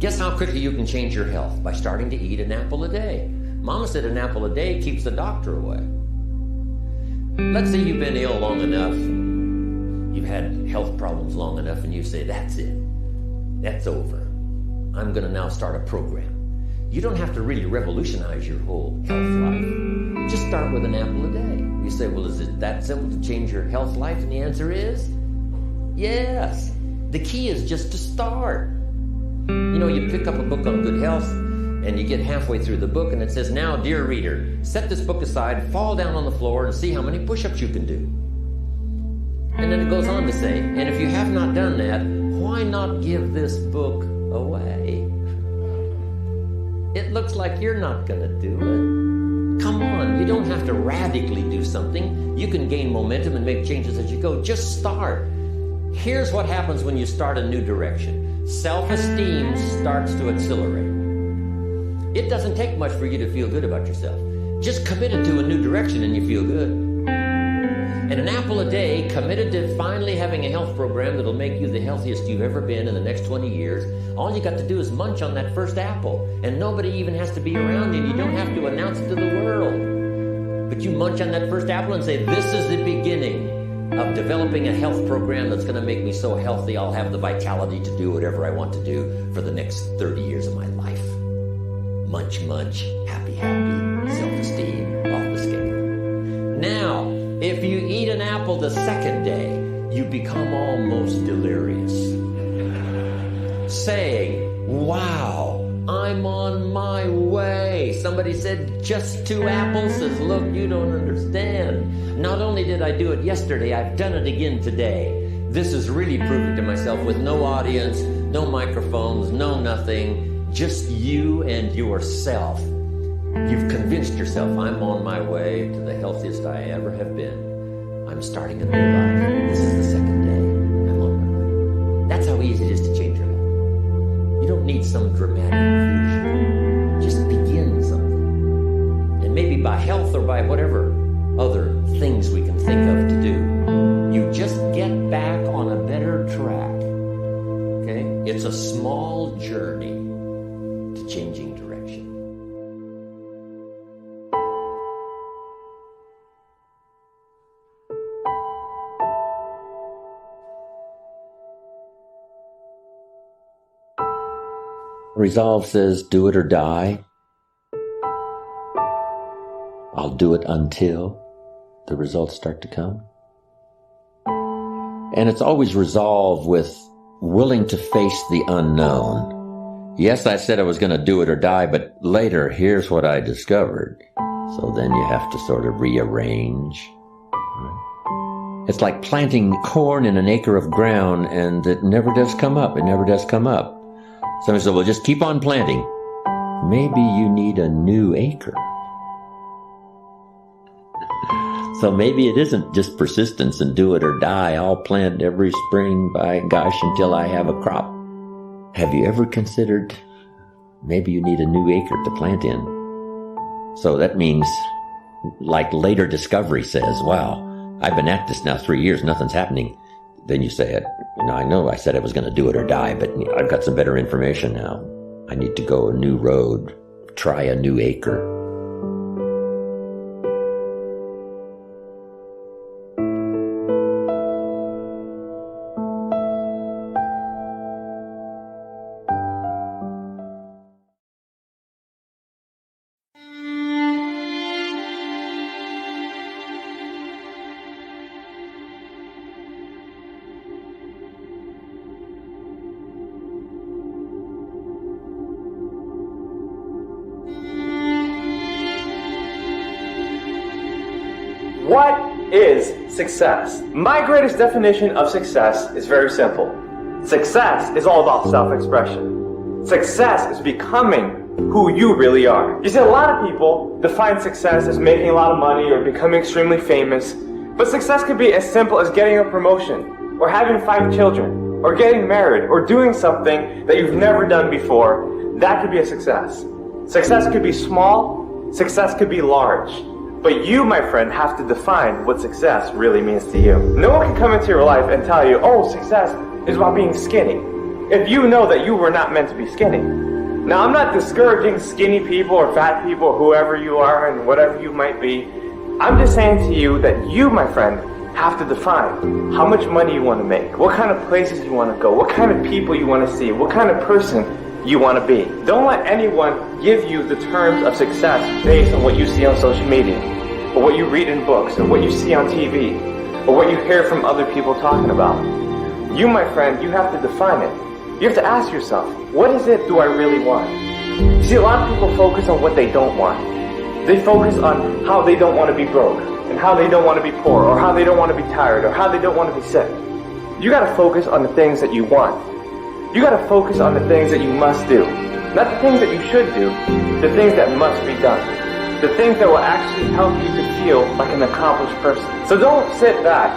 Guess how quickly you can change your health? By starting to eat an apple a day. Mama said an apple a day keeps the doctor away. Let's say you've been ill long enough, you've had health problems long enough, and you say, that's it. That's over. I'm going to now start a program. You don't have to really revolutionize your whole health life. Just start with an apple a day. You say, well, is it that simple to change your health life? And the answer is, yes. The key is just to start. You know, you pick up a book on good health, and you get halfway through the book, and it says, now, dear reader, set this book aside, fall down on the floor, and see how many push-ups you can do. And then it goes on to say, and if you have not done that, why not give this book away? It looks like you're not going to do it. Come on, you don't have to radically do something. You can gain momentum and make changes as you go. Just start. Here's what happens when you start a new direction. Self-esteem starts to accelerate. It doesn't take much for you to feel good about yourself. Just committed to a new direction and you feel good. And an apple a day, committed to finally having a health program that'll make you the healthiest you've ever been in the next 20 years, all you got to do is munch on that first apple. And nobody even has to be around you. You don't have to announce it to the world. But you munch on that first apple and say, this is the beginning of developing a health program that's going to make me so healthy I'll have the vitality to do whatever I want to do for the next 30 years of my life. Munch, munch, happy, happy, self-esteem, off the scale. Now, if you eat an apple the second day, you become almost delirious, saying, wow, I'm on my way. Somebody said, just 2 apples? Says, look, you don't understand. Not only did I do it yesterday, I've done it again today. This is really proving to myself with no audience, no microphones, no nothing, just you and yourself. You've convinced yourself, I'm on my way to the healthiest I ever have been. I'm starting a new life. This is the second day. I'm on my way. That's how easy it is to change your life. You don't need some dramatic vision. Just begin something. And maybe by health or by whatever other things we can think of to do, you just get back on a better track. Okay? It's a small journey to changing direction. Resolve says, do it or die. I'll do it until the results start to come. And it's always resolve with willing to face the unknown. Yes, I said I was going to do it or die, but later, here's what I discovered. So then you have to sort of rearrange. It's like planting corn in an acre of ground, and it never does come up. It never does come up. Somebody said, well, just keep on planting. Maybe you need a new acre. So maybe it isn't just persistence and do it or die. I'll plant every spring, by gosh, until I have a crop. Have you ever considered maybe you need a new acre to plant in? So that means, like later discovery says, wow, I've been at this now 3 years, nothing's happening. Then you say, I know I said I was going to do it or die, but I've got some better information now. I need to go a new road, try a new acre. What is success? My greatest definition of success is very simple. Success is all about self-expression. Success is becoming who you really are. You see, a lot of people define success as making a lot of money or becoming extremely famous, but success could be as simple as getting a promotion, or having 5 children, or getting married, or doing something that you've never done before. That could be a success. Success could be small, success could be large. But you, my friend, have to define what success really means to you. No one can come into your life and tell you, oh, success is about being skinny. if you know that you were not meant to be skinny. Now, I'm not discouraging skinny people or fat people or whoever you are and whatever you might be. I'm just saying to you that you, my friend, have to define how much money you want to make, what kind of places you want to go, what kind of people you want to see, what kind of person you want to be. Don't let anyone give you the terms of success based on what you see on social media, or what you read in books, or what you see on TV, or what you hear from other people talking about. You, my friend, you have to define it. You have to ask yourself, what is it do I really want? You see, a lot of people focus on what they don't want. They focus on how they don't want to be broke, and how they don't want to be poor, or how they don't want to be tired, or how they don't want to be sick. You gotta focus on the things that you want. You gotta focus on the things that you must do. Not the things that you should do, the things that must be done. The things that will actually help you to feel like an accomplished person. So don't sit back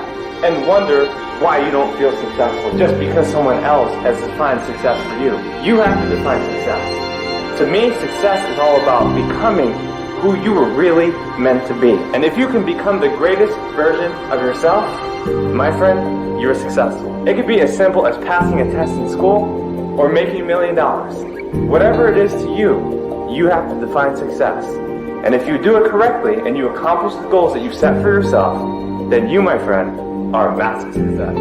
and wonder why you don't feel successful just because someone else has defined success for you. You have to define success. To me, success is all about becoming who you were really meant to be. And if you can become the greatest version of yourself, my friend, you're successful. It could be as simple as passing a test in school or making $1 million. Whatever it is to you, you have to define success. And if you do it correctly and you accomplish the goals that you've set for yourself, then you, my friend, are a massive success.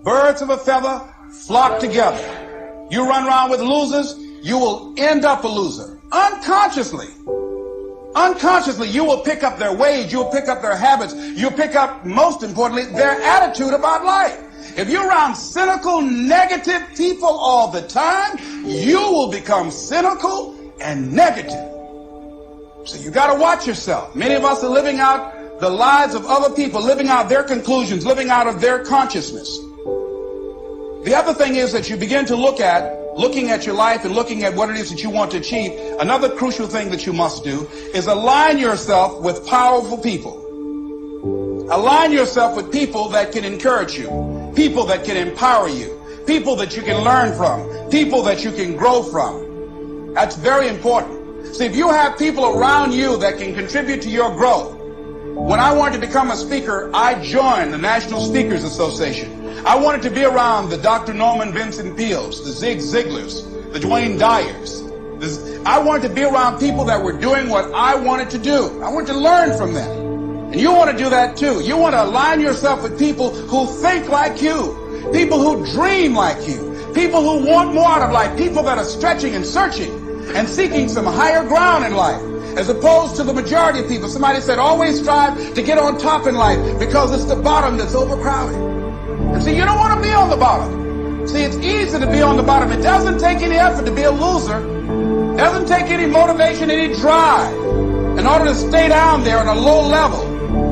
Birds of a feather flock together. You run around with losers, you will end up a loser. Unconsciously, you will pick up their ways, you'll pick up their habits, you'll pick up, most importantly, their attitude about life. If you're around cynical, negative people all the time, you will become cynical and negative. So you got to watch yourself. Many of us are living out the lives of other people, living out their conclusions, living out of their consciousness. The other thing is that you begin to looking at your life and looking at what it is that you want to achieve. Another crucial thing that you must do is align yourself with powerful people. Align yourself with people that can encourage you, people that can empower you, people that you can learn from, people that you can grow from. That's very important. See, if you have people around you that can contribute to your growth. When I wanted to become a speaker, I joined the National Speakers Association. I wanted to be around the Dr. Norman Vincent Peales, the Zig Ziglars, the Dwayne Dyers. I wanted to be around people that were doing what I wanted to do. I wanted to learn from them. And you want to do that too. You want to align yourself with people who think like you, people who dream like you, people who want more out of life, people that are stretching and searching and seeking some higher ground in life, as opposed to the majority of people. Somebody said, always strive to get on top in life because it's the bottom that's overcrowded. And see, you don't want to be on the bottom. See, it's easy to be on the bottom. It doesn't take any effort to be a loser. It doesn't take any motivation, any drive in order to stay down there on a low level.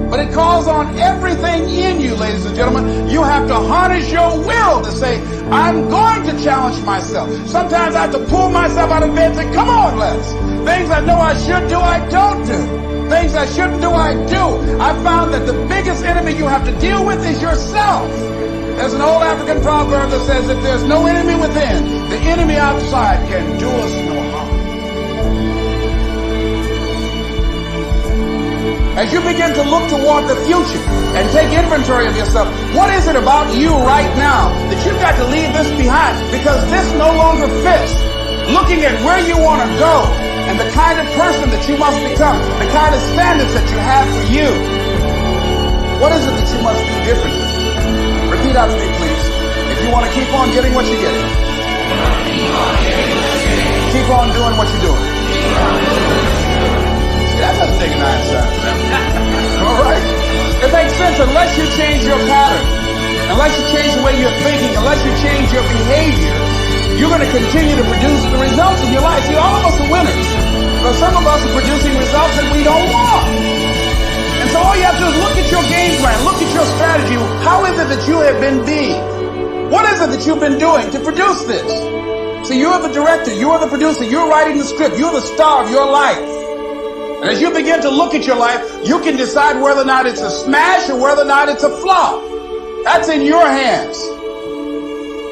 But it calls on everything in you, ladies and gentlemen. You have to harness your will to say, I'm going to challenge myself. Sometimes I have to pull myself out of bed and say, come on, Les. Things I know I should do, I don't do. Things I shouldn't do, I do. I found that the biggest enemy you have to deal with is yourself. There's an old African proverb that says, if there's no enemy within, the enemy outside can do us no harm. As you begin to look toward the future and take inventory of yourself, what is it about you right now that you've got to leave this behind? Because this no longer fits. Looking at where you want to go and the kind of person that you must become, the kind of standards that you have for you. What is it that you must do differently? Repeat out to me, please. If you want to keep on getting what you're getting. Keep on doing what you're doing. See, that doesn't take a 9 cents. All right? It makes sense unless you change your pattern, unless you change the way you're thinking, unless you change your behavior, you're going to continue to produce the results in your life. See, all of us are winners, but some of us are producing results that we don't want. And so all you have to do is look at your game plan, look at your strategy. How is it that you have been being? What is it that you've been doing to produce this? So you're the director, you're the producer, you're writing the script, you're the star of your life. And as you begin to look at your life, you can decide whether or not it's a smash or whether or not it's a flop. That's in your hands.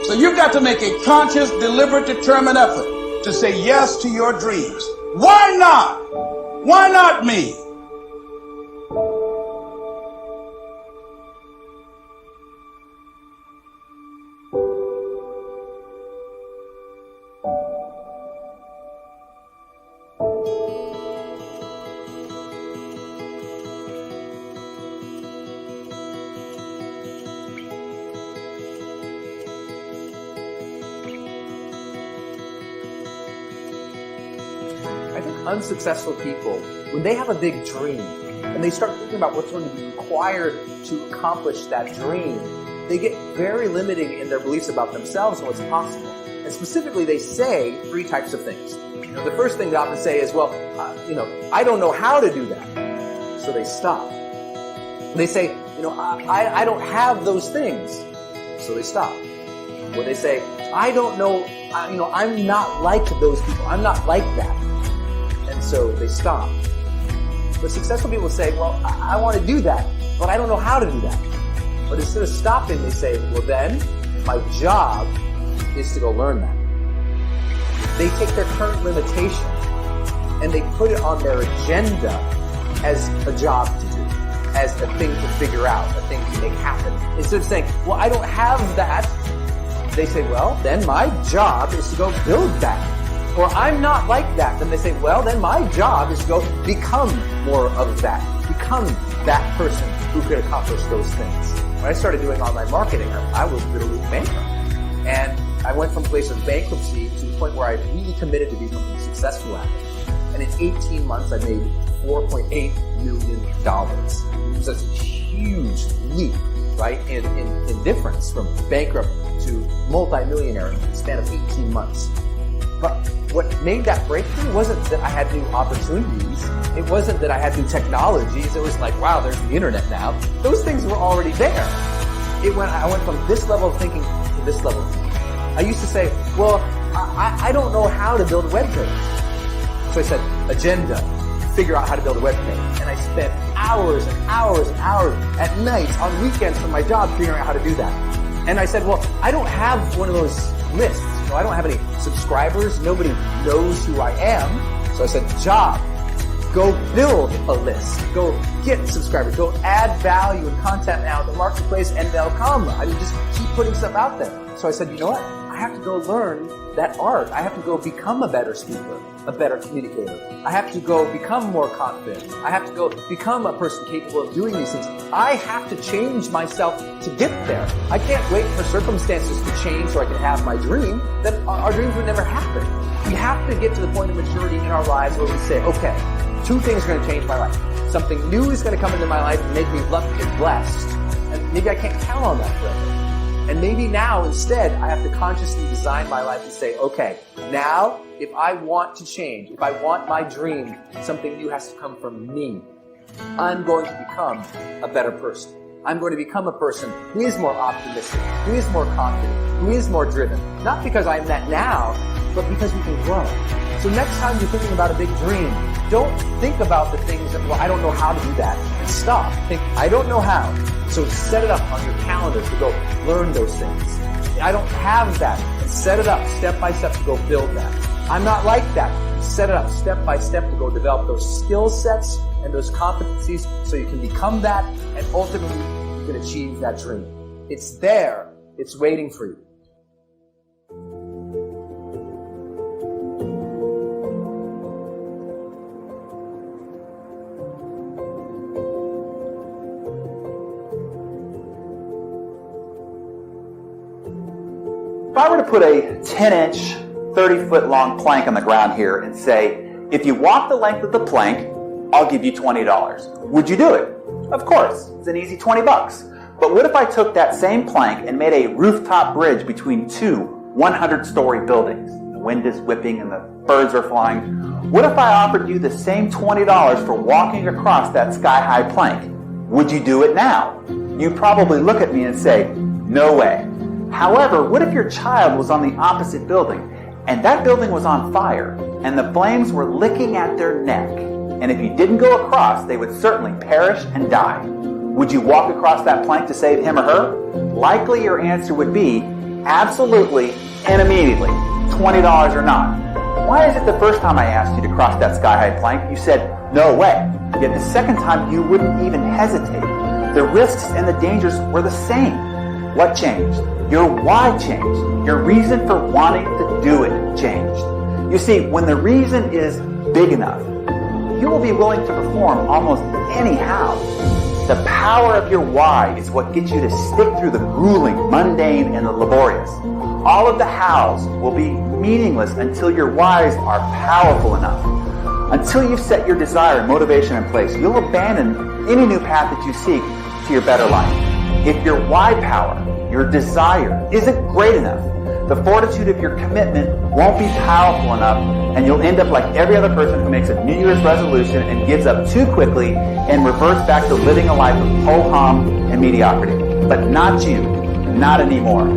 So you've got to make a conscious, deliberate, determined effort to say yes to your dreams. Why not? Why not me? I think unsuccessful people, when they have a big dream and they start thinking about what's going to be required to accomplish that dream, they get very limiting in their beliefs about themselves and what's possible. And specifically, they say three types of things. The first thing they often say is, well, I don't know how to do that. So they stop. They say, I don't have those things. So they stop. Or they say, I don't know, I'm not like those people. I'm not like that. And so they stop. But successful people say, well, I want to do that, but I don't know how to do that. But instead of stopping, they say, well then, my job is to go learn that. They take their current limitation and they put it on their agenda as a job to do, as a thing to figure out, a thing to make happen. Instead of saying, well, I don't have that, they say, well, then my job is to go build that. Or I'm not like that. Then they say, well, then my job is to go become more of that. Become that person who could accomplish those things. When I started doing online marketing, I was literally bankrupt. And I went from a place of bankruptcy to the point where I really committed to becoming successful at it. And in 18 months, I made $4.8 million. It was a huge leap, right, in difference from bankrupt to multi-millionaire in the span of 18 months. But what made that breakthrough wasn't that I had new opportunities. It wasn't that I had new technologies. It was like, wow, there's the internet now. Those things were already there. I went from this level of thinking to this level of thinking. I used to say, well, I don't know how to build a web page. So I said, agenda, figure out how to build a web page. And I spent hours and hours and hours at nights, on weekends from my job figuring out how to do that. And I said, well, I don't have one of those lists. I don't have any subscribers. Nobody knows who I am. So I said, job, go build a list. Go get subscribers. Go add value and content now in the marketplace and they'll come. I mean, just keep putting stuff out there. So I said, you know what? I have to go learn that art. I have to go become a better speaker, a better communicator. I have to go become more confident. I have to go become a person capable of doing these things. I have to change myself to get there. I can't wait for circumstances to change so I can have my dream. Then our dreams would never happen. We have to get to the point of maturity in our lives where we say, okay, two things are going to change my life. Something new is going to come into my life and make me lucky and blessed. And maybe I can't count on that forever. And maybe now, instead, I have to consciously design my life and say, okay, now, if I want to change, if I want my dream, something new has to come from me. I'm going to become a better person. I'm going to become a person who is more optimistic, who is more confident, who is more driven. Not because I'm that now, but because we can grow. So next time you're thinking about a big dream, don't think about the things that, well, I don't know how to do that. Stop. Think, I don't know how. So set it up on your calendar to go learn those things. I don't have that. And set it up step by step to go build that. I'm not like that. And set it up step by step to go develop those skill sets and those competencies so you can become that and ultimately you can achieve that dream. It's there. It's waiting for you. If I were to put a 10-inch, 30-foot long plank on the ground here and say, if you walk the length of the plank, I'll give you $20. Would you do it? Of course. It's an easy $20. But what if I took that same plank and made a rooftop bridge between two 100-story buildings? The wind is whipping and the birds are flying. What if I offered you the same $20 for walking across that sky-high plank? Would you do it now? You'd probably look at me and say, no way. However, what if your child was on the opposite building and that building was on fire and the flames were licking at their neck? And if you didn't go across, they would certainly perish and die. Would you walk across that plank to save him or her? likely your answer would be absolutely and immediately, $20 or not. Why is it the first time I asked you to cross that sky-high plank, you said, no way? Yet the second time you wouldn't even hesitate. The risks and the dangers were the same. What changed? Your why changed. Your reason for wanting to do it changed. You see, when the reason is big enough, you will be willing to perform almost anyhow. The power of your why is what gets you to stick through the grueling, mundane, and the laborious. All of the hows will be meaningless until your whys are powerful enough. Until you've set your desire and motivation in place, you'll abandon any new path that you seek to your better life. If your why power, your desire, isn't great enough, the fortitude of your commitment won't be powerful enough, and you'll end up like every other person who makes a New Year's resolution and gives up too quickly and reverts back to living a life of ho-hum and mediocrity. But not you. Not anymore.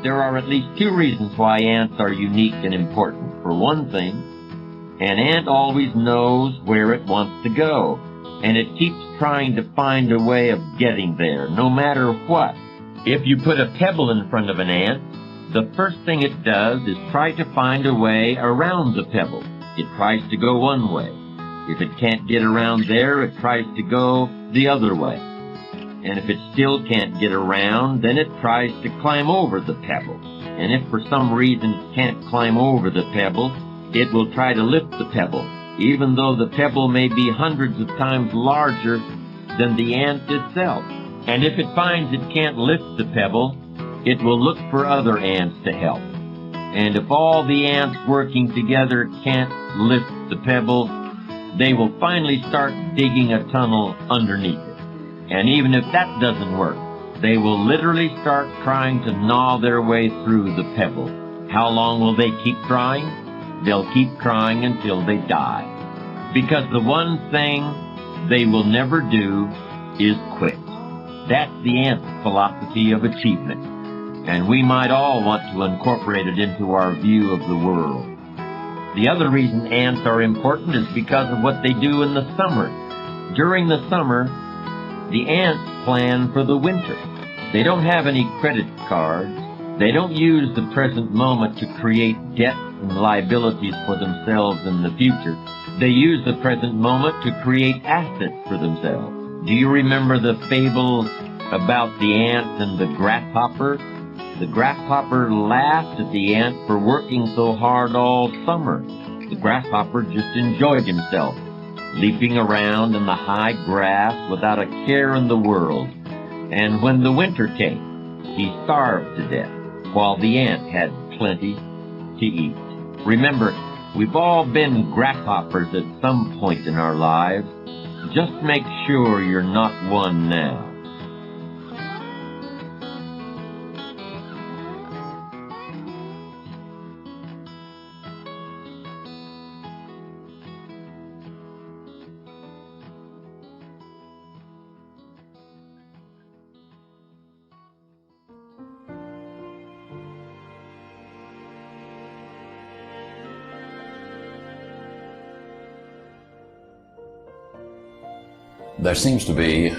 There are at least two reasons why ants are unique and important. For one thing, an ant always knows where it wants to go, and it keeps trying to find a way of getting there, no matter what. If you put a pebble in front of an ant, the first thing it does is try to find a way around the pebble. It tries to go one way. If it can't get around there, it tries to go the other way. And if it still can't get around, then it tries to climb over the pebble. And if for some reason it can't climb over the pebble, it will try to lift the pebble, even though the pebble may be hundreds of times larger than the ant itself. And if it finds it can't lift the pebble, it will look for other ants to help. And if all the ants working together can't lift the pebble, they will finally start digging a tunnel underneath it. And even if that doesn't work, they will literally start trying to gnaw their way through the pebble. How long will they keep trying? They'll keep trying until they die. Because the one thing they will never do is quit. That's the ant's philosophy of achievement. And we might all want to incorporate it into our view of the world. The other reason ants are important is because of what they do in the summer. During the summer, the ants plan for the winter. They don't have any credit cards. They don't use the present moment to create debts and liabilities for themselves in the future. They use the present moment to create assets for themselves. Do you remember the fable about the ant and the grasshopper? The grasshopper laughed at the ant for working so hard all summer. The grasshopper just enjoyed himself, leaping around in the high grass without a care in the world. And when the winter came, he starved to death, while the ant had plenty to eat. Remember, we've all been grasshoppers at some point in our lives. Just make sure you're not one now. There seems to be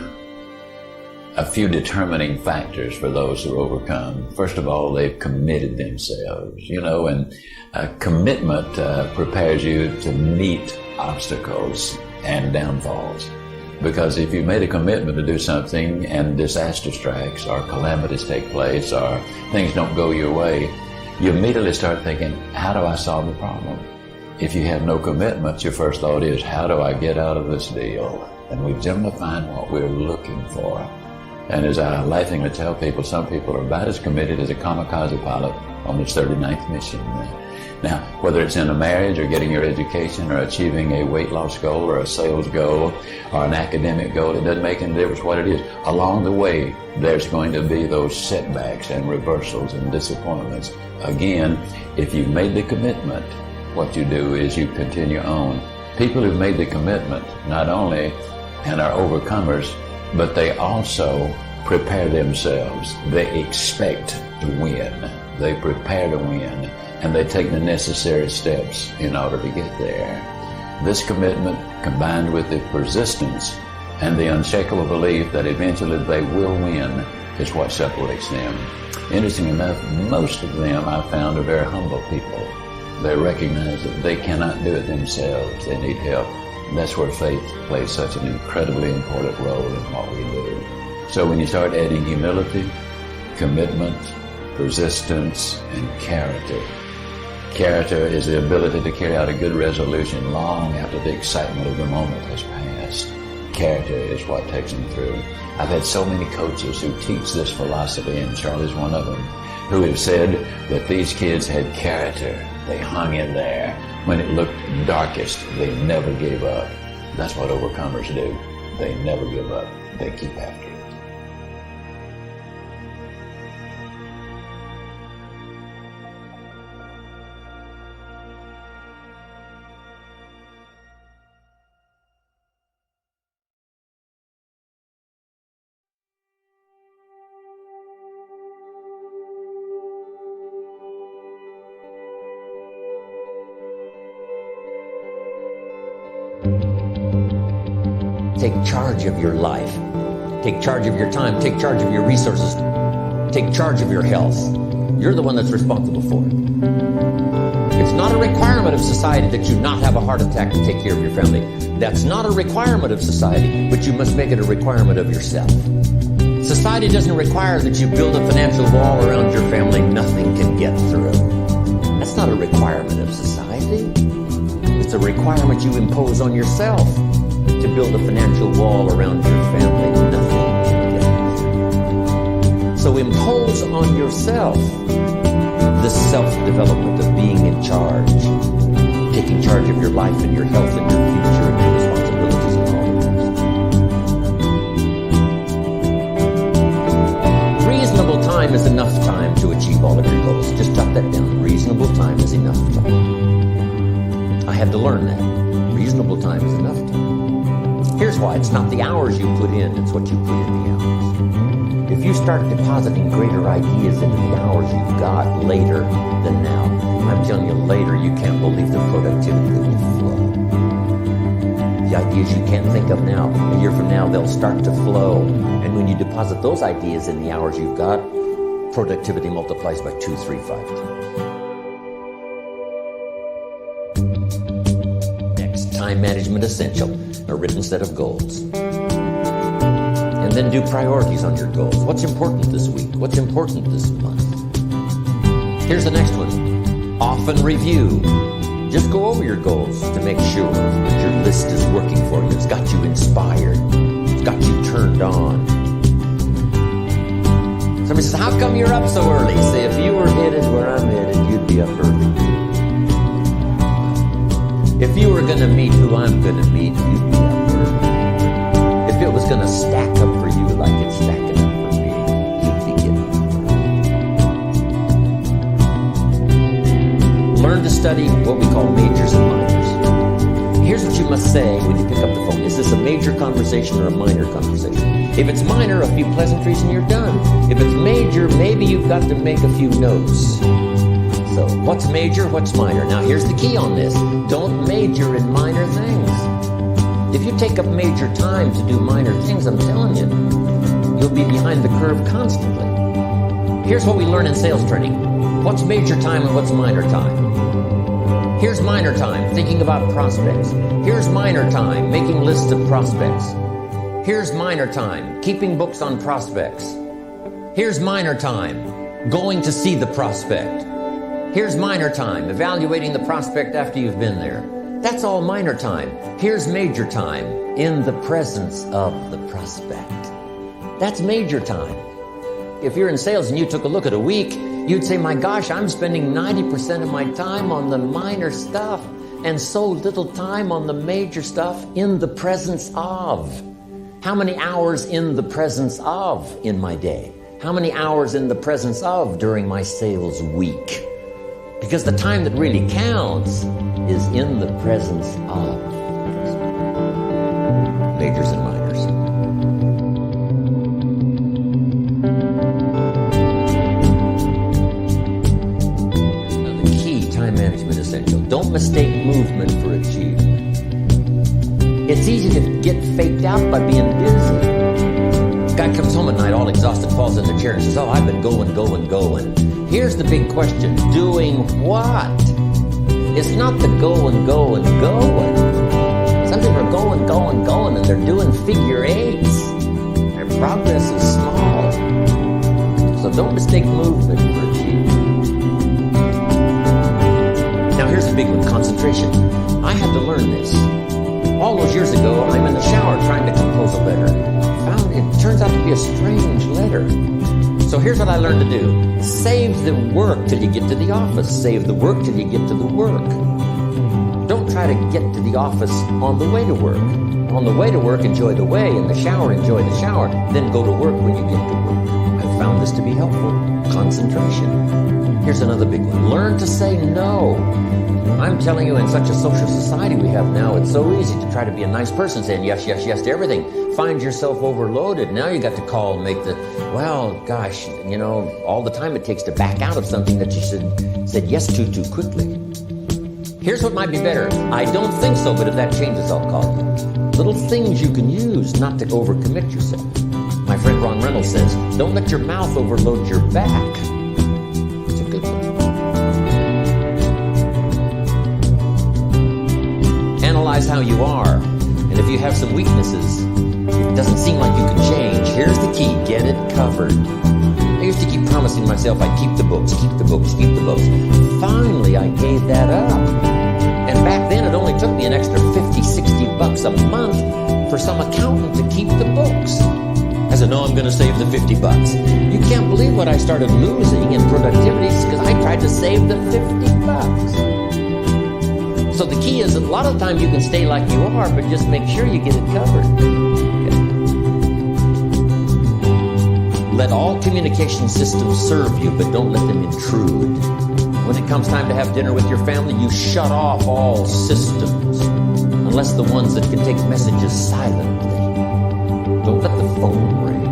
a few determining factors for those who overcome. First of all, they've committed themselves, and commitment prepares you to meet obstacles and downfalls. Because if you've made a commitment to do something and disaster strikes or calamities take place or things don't go your way, you immediately start thinking, how do I solve the problem? If you have no commitment, your first thought is, how do I get out of this deal? And we generally find what we're looking for. And as I laughingly tell people, some people are about as committed as a kamikaze pilot on his 39th mission. Now, whether it's in a marriage or getting your education or achieving a weight loss goal or a sales goal or an academic goal, it doesn't make any difference what it is. Along the way, there's going to be those setbacks and reversals and disappointments. Again, if you've made the commitment, what you do is you continue on. People who've made the commitment not only and are overcomers, but they also prepare themselves. They expect to win. They prepare to win, and they take the necessary steps in order to get there. This commitment, combined with the persistence and the unshakable belief that eventually they will win, is what separates them. Interesting enough, most of them I found are very humble people. They recognize that they cannot do it themselves. They need help. And that's where faith plays such an incredibly important role in what we do. So when you start adding humility, commitment, persistence, and character. Character is the ability to carry out a good resolution long after the excitement of the moment has passed. Character is what takes them through. I've had so many coaches who teach this philosophy, and Charlie's one of them, who have said that these kids had character. They hung in there. When it looked darkest, they never gave up. That's what overcomers do. They never give up. They keep after it. Take charge of your life. Take charge of your time. Take charge of your resources. Take charge of your health. You're the one that's responsible for it. It's not a requirement of society that you not have a heart attack to take care of your family. That's not a requirement of society, but you must make it a requirement of yourself. Society doesn't require that you build a financial wall around your family nothing can get through. That's not a requirement of society. It's a requirement you impose on yourself to build a financial wall around your family nothing can get through. So impose on yourself the self-development of being in charge, taking charge of your life and your health and your future and your responsibilities and all of those. Reasonable time is enough time to achieve all of your goals. Just jot that down. Reasonable time is enough time. I had to learn that. Reasonable time is enough time. Here's why. It's not the hours you put in, it's what you put in the hours. If you start depositing greater ideas into the hours you've got later than now, I'm telling you, later you can't believe the productivity that will flow. The ideas you can't think of now, a year from now, they'll start to flow. And when you deposit those ideas in the hours you've got, productivity multiplies by 2, 3, 5 times. Next, time management essential, a written set of goals. And then do priorities on your goals. What's important this week? What's important this month? Here's the next one. Often review. Just go over your goals to make sure that your list is working for you. It's got you inspired. It's got you turned on. Somebody says, how come you're up so early? Say, if you were headed where I'm headed, you'd be up early. If you were going to meet who I'm going to meet, you'd be up early. If it was going to stack up for you like it's stacking up for me, you'd be getting up early. Learn to study what we call majors and minors. Here's what you must say when you pick up the phone. Is this a major conversation or a minor conversation? If it's minor, a few pleasantries and you're done. If it's major, maybe you've got to make a few notes. So, what's major, what's minor? Now, here's the key on this. Don't major in minor things. If you take up major time to do minor things, I'm telling you, you'll be behind the curve constantly. Here's what we learn in sales training. What's major time and what's minor time? Here's minor time, thinking about prospects. Here's minor time, making lists of prospects. Here's minor time, keeping books on prospects. Here's minor time, going to see the prospect. Here's minor time, evaluating the prospect after you've been there. That's all minor time. Here's major time, in the presence of the prospect. That's major time. If you're in sales and you took a look at a week, you'd say, my gosh, I'm spending 90% of my time on the minor stuff and so little time on the major stuff in the presence of. How many hours in the presence of in my day? How many hours in the presence of during my sales week? Because the time that really counts is in the presence of. Majors and minors. mistake movement for achievement. It's easy to get faked out by being busy. Guy comes home at night all exhausted, falls in the chair and says, oh, I've been going. Here's the big question. Doing what? It's not the going. Some people are going, and they're doing figure eights. Their progress is small. So don't mistake movement for achievement. Now here's a big one, concentration. I had to learn this. All those years ago, I'm in the shower trying to compose a letter. Found it turns out to be a strange letter. So here's what I learned to do. Save the work till you get to the office. Save the work till you get to the work. Don't try to get to the office on the way to work. On the way to work, enjoy the way. In the shower, enjoy the shower. Then go to work when you get to work. I found this to be helpful. Concentration. Here's another big one. Learn to say no. I'm telling you, in such a social society we have now, it's so easy to try to be a nice person, saying yes to everything. Find yourself overloaded. Now you got to call and make all the time it takes to back out of something that you said yes to too quickly. Here's what might be better. I don't think so, but if that changes, I'll call you. Little things you can use not to overcommit yourself. My friend Ron Reynolds says, don't let your mouth overload your back. It's a good one. Analyze how you are. And if you have some weaknesses, it doesn't seem like you can change. Here's the key. Get it covered. I used to keep promising myself I'd keep the books. Finally, I gave that up. And back then, it only took me an extra $50-$60 a month for some accountant to keep the books. I said, no, I'm going to save the $50. You can't believe what I started losing in productivity because I tried to save the $50. So the key is a lot of the time you can stay like you are, but just make sure you get it covered. Okay. Let all communication systems serve you, but don't let them intrude. When it comes time to have dinner with your family, you shut off all systems, unless the ones that can take messages silently. Don't let the phone ring.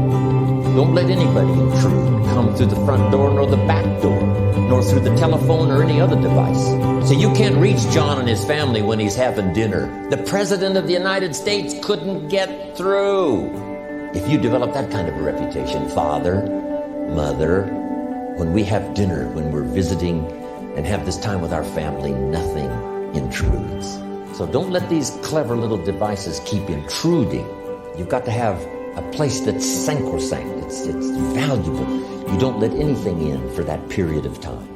Don't let anybody intrude, come through the front door nor the back door, nor through the telephone or any other device. So you can't reach John and his family when he's having dinner. The President of the United States couldn't get through. If you develop that kind of a reputation, father, mother, when we have dinner, when we're visiting and have this time with our family, nothing intrudes. So don't let these clever little devices keep intruding. You've got to have a place that's sacrosanct. It's valuable. You don't let anything in for that period of time.